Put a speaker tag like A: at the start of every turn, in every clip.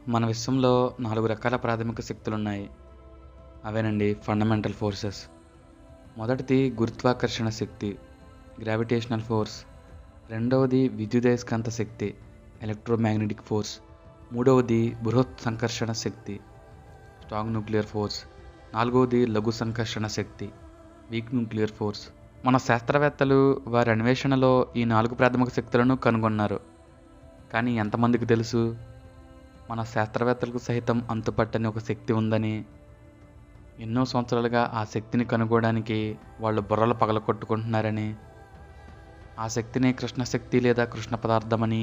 A: మన విశ్వంలో 4 రకాల ప్రాథమిక శక్తులున్నాయి. అవేనండి ఫండమెంటల్ ఫోర్సెస్. మొదటిది గురుత్వాకర్షణ శక్తి, గ్రావిటేషనల్ ఫోర్స్. రెండవది విద్యుదయస్కాంత శక్తి, ఎలక్ట్రోమాగ్నెటిక్ ఫోర్స్. మూడవది బృహత్ సంకర్షణ శక్తి, స్ట్రాంగ్ న్యూక్లియర్ ఫోర్స్. నాలుగవది లఘు సంకర్షణ శక్తి, వీక్ న్యూక్లియర్ ఫోర్స్. మన శాస్త్రవేత్తలు వారి అన్వేషణలో ఈ 4 ప్రాథమిక శక్తులను కనుగొన్నారు. కానీ ఎంతమందికి తెలుసు మన శాస్త్రవేత్తలకు సహితం అంతుపట్టని ఒక శక్తి ఉందని? ఎన్నో సంవత్సరాలుగా ఆ శక్తిని కనుగొనడానికి వాళ్ళు బుర్రలు పగలగొట్టుకుంటున్నారని, ఆ శక్తిని కృష్ణశక్తి లేదా కృష్ణ పదార్థమని,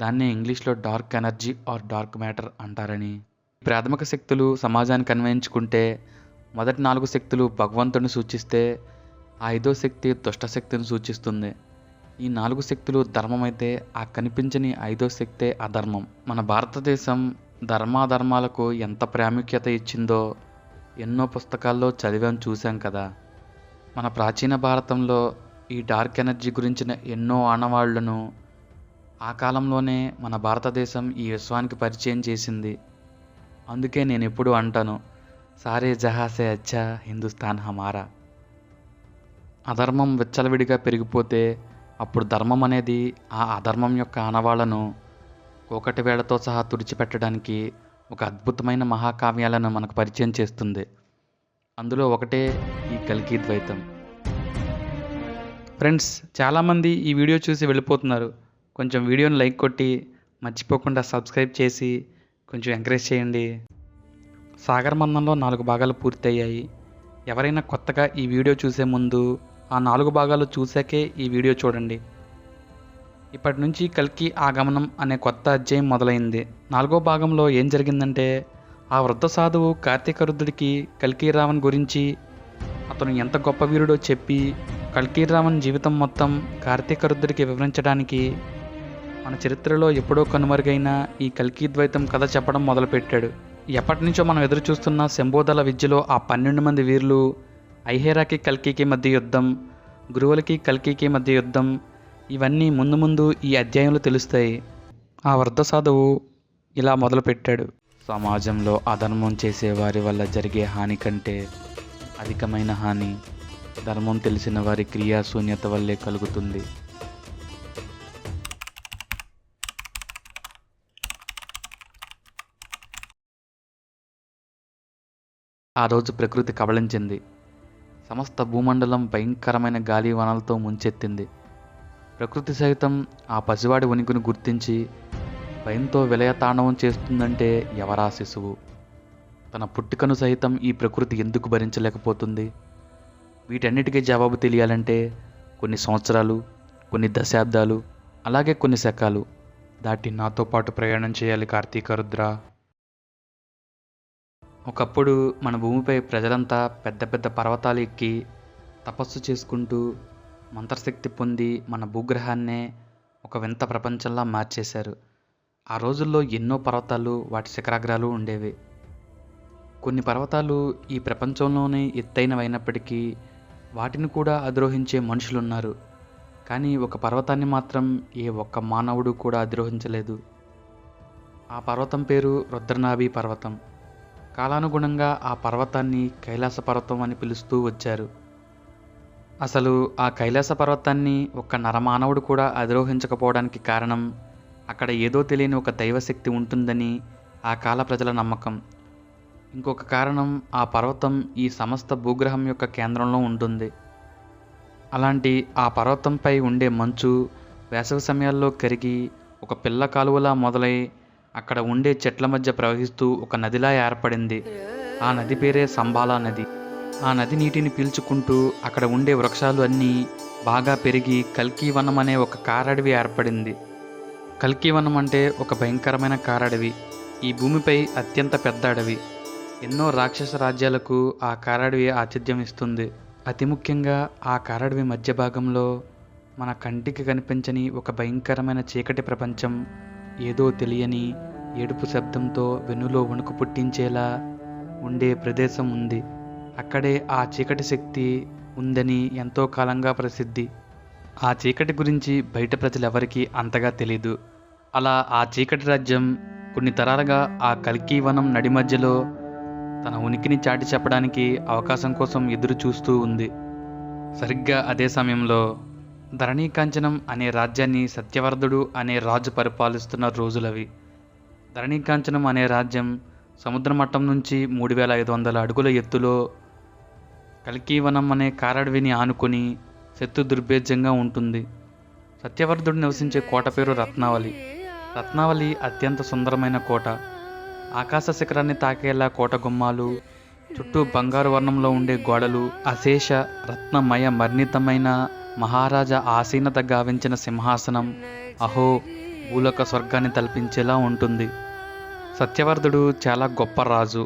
A: దాన్నే ఇంగ్లీష్లో dark energy or dark matter అంటారని. ఈ ప్రాథమిక శక్తులు సమాజానికి అన్వయించుకుంటే మొదటి 4 శక్తులు భగవంతుని సూచిస్తే 5వ శక్తి దుష్టశక్తిని సూచిస్తుంది. ఈ 4 శక్తులు ధర్మమైతే ఆ కనిపించని 5వ శక్తే అధర్మం. మన భారతదేశం ధర్మాధర్మాలకు ఎంత ప్రాముఖ్యత ఇచ్చిందో ఎన్నో పుస్తకాల్లో చదివాం, చూసాం కదా. మన ప్రాచీన భారతంలో ఈ డార్క్ ఎనర్జీ గురించిన ఎన్నో ఆనవాళ్లను ఆ కాలంలోనే మన భారతదేశం ఈ విశ్వానికి పరిచయం చేసింది. అందుకే నేను ఎప్పుడూ అంటాను, సారే జహాసే అచ్చా హిందుస్థాన్ హమారా. అధర్మం విచ్చలవిడిగా పెరిగిపోతే అప్పుడు ధర్మం అనేది ఆ అధర్మం యొక్క ఆనవాళ్లను ఒకటి వేళతో సహా తుడిచిపెట్టడానికి ఒక అద్భుతమైన మహాకావ్యాలను మనకు పరిచయం చేస్తుంది. అందులో ఒకటే ఈ కల్కి ద్వైతం. ఫ్రెండ్స్, చాలామంది ఈ వీడియో చూసి వెళ్ళిపోతున్నారు. కొంచెం వీడియోని లైక్ కొట్టి మర్చిపోకుండా సబ్స్క్రైబ్ చేసి కొంచెం ఎంకరేజ్ చేయండి. సాగర్ మంథనంలో 4 భాగాలు పూర్తయ్యాయి. ఎవరైనా కొత్తగా ఈ వీడియో చూసే ముందు ఆ 4 భాగాలు చూశాకే ఈ వీడియో చూడండి. ఇప్పటి నుంచి కల్కి ఆగమనం అనే కొత్త అధ్యాయం మొదలైంది. 4వ భాగంలో ఏం జరిగిందంటే, ఆ వృద్ధ సాధువు కార్తీకరుద్రుడికి కల్కి రావణ్ గురించి, అతను ఎంత గొప్ప వీరుడో చెప్పి కల్కి రావణ్ జీవితం మొత్తం కార్తీకరుద్రుడికి వివరించడానికి మన చరిత్రలో ఎప్పుడో కనుమరుగైన ఈ కల్కి ద్వైతం కథ చెప్పడం మొదలుపెట్టాడు. ఎప్పటి నుంచో మనం ఎదురు చూస్తున్న శంభోదళ విద్యలో ఆ 12 మంది వీరులు, ఐహేరాకి కల్కికి మధ్య యుద్ధం, గురువులకి కల్కికి మధ్య యుద్ధం, ఇవన్నీ ముందు ముందు ఈ అధ్యాయంలో తెలుస్తాయి. ఆ వృద్ధ సాధువు ఇలా మొదలుపెట్టాడు. సమాజంలో అధర్మం చేసే వారి వల్ల జరిగే హాని కంటే అధికమైన హాని ధర్మం తెలిసిన వారి క్రియాశూన్యత వల్లే కలుగుతుంది. ఆ రోజు ప్రకృతి కబళించింది. సమస్త భూమండలం భయంకరమైన గాలి వనలతో ముంచెత్తింది. ప్రకృతి సైతం ఆ పసివాడి ఉనికిని గుర్తించి భయంతో విలయతాండవం చేస్తుందంటే ఎవరా శిశువు? తన పుట్టుకను సైతం ఈ ప్రకృతి ఎందుకు భరించలేకపోతుంది? వీటన్నిటికీ జవాబు తెలియాలంటే కొన్ని సంవత్సరాలు, కొన్ని దశాబ్దాలు, అలాగే కొన్ని శకాలు దాటి నాతో పాటు ప్రయాణం చేయాలి కార్తీకరుద్ర. ఒకప్పుడు మన భూమిపై ప్రజలంతా పెద్ద పెద్ద పర్వతాలు ఎక్కి తపస్సు చేసుకుంటూ మంత్రశక్తి పొంది మన భూగ్రహాన్నే ఒక వింత ప్రపంచంలా మార్చేశారు. ఆ రోజుల్లో ఎన్నో పర్వతాలు, వాటి శిఖరాగ్రాలు ఉండేవి. కొన్ని పర్వతాలు ఈ ప్రపంచంలోనే ఎత్తైనవైనప్పటికీ వాటిని కూడా అధిరోహించే మనుషులున్నారు. కానీ ఒక పర్వతాన్ని మాత్రం ఏ ఒక్క మానవుడు కూడా అధిరోహించలేదు. ఆ పర్వతం పేరు రుద్రనాభి పర్వతం. కాలానుగుణంగా ఆ పర్వతాన్ని కైలాస పర్వతం అని పిలుస్తూ వచ్చారు. అసలు ఆ కైలాస పర్వతాన్ని ఒక్క నరమానవుడు కూడా అధిరోహించకపోవడానికి కారణం అక్కడ ఏదో తెలియని ఒక దైవశక్తి ఉంటుందని ఆ కాల ప్రజల నమ్మకం. ఇంకొక కారణం, ఆ పర్వతం ఈ సమస్త భూగ్రహం యొక్క కేంద్రంలో ఉంటుంది. అలాంటి ఆ పర్వతంపై ఉండే మంచు వేసవి సమయాల్లో కరిగి ఒక పిల్ల కాలువలా మొదలై అక్కడ ఉండే చెట్ల మధ్య ప్రవహిస్తూ ఒక నదిలా ఏర్పడింది. ఆ నది పేరే సంబాలా నది. ఆ నది నీటిని పీల్చుకుంటూ అక్కడ ఉండే వృక్షాలు అన్నీ బాగా పెరిగి కల్కి వనం అనే ఒక కారడవి ఏర్పడింది. కల్కి వనం అంటే ఒక భయంకరమైన కారడవి. ఈ భూమిపై అత్యంత పెద్ద అడవి. ఎన్నో రాక్షస రాజ్యాలకు ఆ కారడవి ఆతిథ్యం ఇస్తుంది. అతి ముఖ్యంగా ఆ కారడవి మధ్య భాగంలో మన కంటికి కనిపించని ఒక భయంకరమైన చీకటి ప్రపంచం, ఏదో తెలియని ఏడుపు శబ్దంతో వెన్నులో వణుకు పుట్టించేలా ఉండే ప్రదేశం ఉంది. అక్కడే ఆ చీకటి శక్తి ఉందని ఎంతో కాలంగా ప్రసిద్ధి. ఆ చీకటి గురించి బయట ప్రజలెవరికీ అంతగా తెలీదు. అలా ఆ చీకటి రాజ్యం కొన్ని తరాలుగా ఆ కల్కి వనం నడి మధ్యలో తన ఉనికిని చాటి చెప్పడానికి అవకాశం కోసం ఎదురు చూస్తూ ఉంది. సరిగ్గా అదే సమయంలో ధరణీకాంచనం అనే రాజ్యాన్ని సత్యవర్ధుడు అనే రాజు పరిపాలిస్తున్న రోజులవి. ధరణీకాంచనం అనే రాజ్యం సముద్ర మట్టం నుంచి 3500 అడుగుల ఎత్తులో కల్కీవనం అనే కారడవిని ఆనుకొని శత్రు దుర్భేద్యంగా ఉంటుంది. సత్యవర్ధుడు నివసించే కోట పేరు రత్నావళి. రత్నావళి అత్యంత సుందరమైన కోట. ఆకాశ శిఖరాన్ని తాకేలా కోట గుమ్మాలు, చుట్టూ బంగారు వర్ణంలో ఉండే గోడలు, అశేష రత్నమయ మర్ణితమైన మహారాజా ఆసీనత గావించిన సింహాసనం అహో భూలోక స్వర్గాన్ని తలపించేలా ఉంటుంది. సత్యవర్ధుడు చాలా గొప్ప రాజు.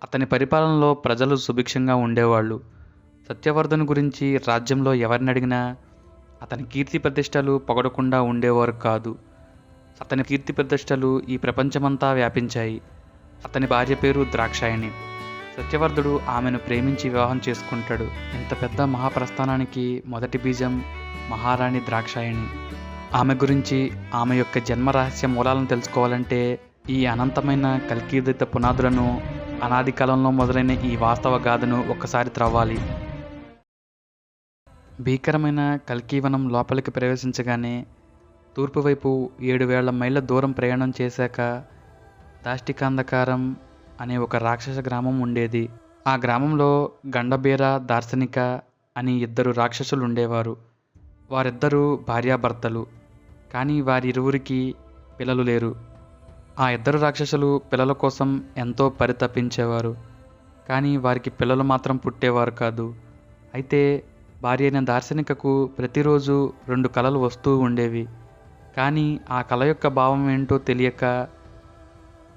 A: అతని పరిపాలనలో ప్రజలు సుభిక్షంగా ఉండేవాళ్ళు. సత్యవర్ధుని గురించి రాజ్యంలో ఎవరిని అడిగినా అతని కీర్తి ప్రతిష్టలు పొగడకుండా ఉండేవారు కాదు. అతని కీర్తి ప్రతిష్టలు ఈ ప్రపంచమంతా వ్యాపించాయి. అతని భార్య పేరు ద్రాక్షాయణి. సత్యవర్ధుడు ఆమెను ప్రేమించి వివాహం చేసుకుంటాడు. ఇంత పెద్ద మహాప్రస్థానానికి మొదటి బీజం మహారాణి ద్రాక్షాయణి. ఆమె గురించి, ఆమె యొక్క జన్మ రహస్య మూలాలను తెలుసుకోవాలంటే ఈ అనంతమైన కల్కీదిత పునాదులను, అనాది కాలంలో మొదలైన ఈ వాస్తవ గాథను ఒక్కసారి త్రవ్వాలి. భీకరమైన కల్కీవనం లోపలికి ప్రవేశించగానే తూర్పు వైపు 7000 మైళ్ళ దూరం ప్రయాణం చేశాక దాష్టికాంధకారం అనే ఒక రాక్షస గ్రామం ఉండేది. ఆ గ్రామంలో గండబీర, దార్శనిక అని 2 రాక్షసులు ఉండేవారు. వారిద్దరూ భార్యాభర్తలు. కానీ వారిరువురికి పిల్లలు లేరు. ఆ 2 రాక్షసులు పిల్లల కోసం ఎంతో పరితపించేవారు. కానీ వారికి పిల్లలు మాత్రం పుట్టేవారు కాదు. అయితే భార్య అయిన దార్శనికకు ప్రతిరోజు 2 కలలు వస్తూ ఉండేవి. కానీ ఆ కళ యొక్క భావం ఏంటో తెలియక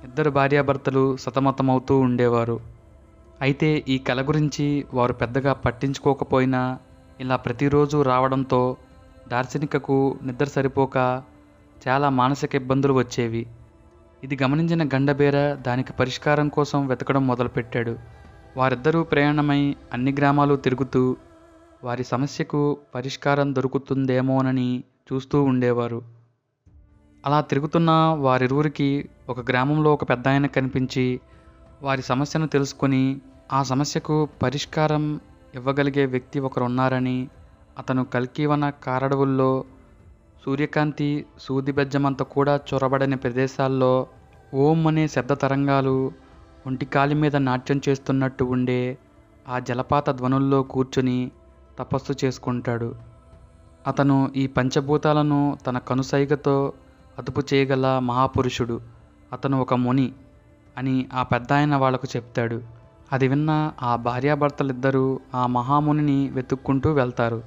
A: 2 భార్యాభర్తలు సతమతమవుతూ ఉండేవారు. అయితే ఈ కళ గురించి వారు పెద్దగా పట్టించుకోకపోయినా ఇలా ప్రతిరోజు రావడంతో దార్శనికకు నిద్ర సరిపోక చాలా మానసిక ఇబ్బందులు వచ్చేవి. ఇది గమనించిన గండబేర దానికి పరిష్కారం కోసం వెతకడం మొదలుపెట్టాడు. వారిద్దరూ ప్రయాణమై అన్ని గ్రామాలు తిరుగుతూ వారి సమస్యకు పరిష్కారం దొరుకుతుందేమోనని చూస్తూ ఉండేవారు. అలా తిరుగుతున్న వారిరువురికి ఒక గ్రామంలో ఒక పెద్దాయన కనిపించి వారి సమస్యను తెలుసుకొని ఆ సమస్యకు పరిష్కారం ఇవ్వగలిగే వ్యక్తి ఒకరున్నారని, అతను కల్కీవన కారడవుల్లో సూర్యకాంతి సూదిబెజ్జమంత కూడా చొరబడని ప్రదేశాల్లో ఓం అనే శబ్ద తరంగాలు ఒంటికాలి మీద నాట్యం చేస్తున్నట్టు ఉండే ఆ జలపాత ధ్వనుల్లో కూర్చుని తపస్సు చేసుకుంటాడు. అతను ఈ పంచభూతాలను తన కనుసైగతో అదుపు చేయగల మహాపురుషుడు. అతను ఒక ముని అని ఆ పెద్దాయన వాళ్లకు చెప్తాడు. అది విన్న ఆ భార్యాభర్తలిద్దరూ ఆ మహామునిని వెతుక్కుంటూ వెళ్తారు.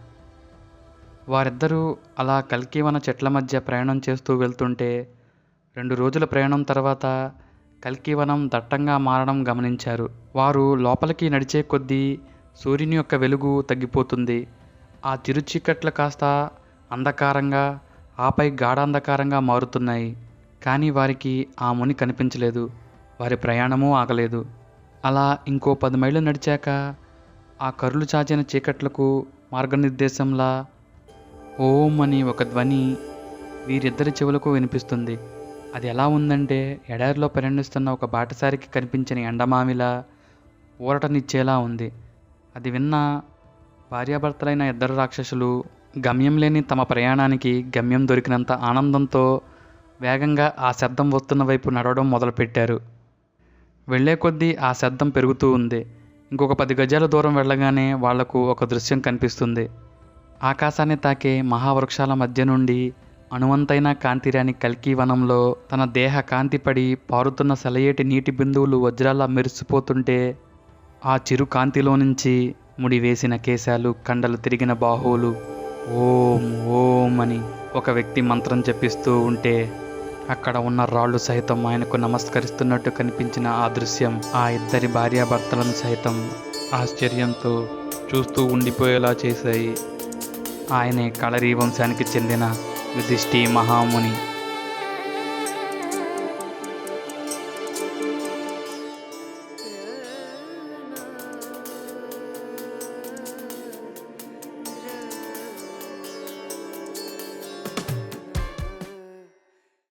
A: వారిద్దరూ అలా కల్కీవన చెట్ల మధ్య ప్రయాణం చేస్తూ వెళ్తుంటే 2 రోజుల ప్రయాణం తర్వాత కల్కీవనం దట్టంగా మారడం గమనించారు. వారు లోపలికి నడిచే కొద్దీ సూర్యుని యొక్క వెలుగు తగ్గిపోతుంది. ఆ చిరుచీకట్లు కాస్త అంధకారంగా, ఆపై గాఢాంధకారంగా మారుతున్నాయి. కానీ వారికి ఆ ముని కనిపించలేదు. వారి ప్రయాణమూ ఆగలేదు. అలా ఇంకో 10 మైళ్ళు నడిచాక ఆ కరులు చాచిన చీకట్లకు మార్గనిర్దేశంలా ఓం అని ఒక ధ్వని వీరిద్దరి చెవులకు వినిపిస్తుంది. అది ఎలా ఉందంటే ఎడారిలో ప్రయాణిస్తున్న ఒక బాటసారికి కనిపించిన ఎండమామిలా ఊరటనిచ్చేలా ఉంది. అది విన్న భార్యాభర్తలైన 2 రాక్షసులు గమ్యం లేని తమ ప్రయాణానికి గమ్యం దొరికినంత ఆనందంతో వేగంగా ఆ శబ్దం వస్తున్న వైపు నడవడం మొదలుపెట్టారు. వెళ్లే కొద్దీ ఆ శబ్దం పెరుగుతూ ఉంది. ఇంకొక 10 గజాల దూరం వెళ్ళగానే వాళ్లకు ఒక దృశ్యం కనిపిస్తుంది. ఆకాశాన్ని తాకే మహావృక్షాల మధ్య నుండి అణువంతైన కాంతిరాని కల్కీవనంలో తన దేహ కాంతి పడి పారుతున్న సెలయేటి నీటి బిందువులు వజ్రాల్లా మెరిసిపోతుంటే ఆ చిరు కాంతిలో నుంచి ముడి వేసిన కేశాలు, కండలు తిరిగిన బాహువులు ఓం ఓం అని ఒక వ్యక్తి మంత్రం జపిస్తూ ఉంటే అక్కడ ఉన్న రాళ్ళు సైతం ఆయనకు నమస్కరిస్తున్నట్టు కనిపించిన ఆ దృశ్యం ఆ 2 భార్యాభర్తలను సైతం ఆశ్చర్యంతో చూస్తూ ఉండిపోయేలా చేశాయి. ఆయనే కళరీ వంశానికి చెందిన యుధిష్ఠి మహాముని.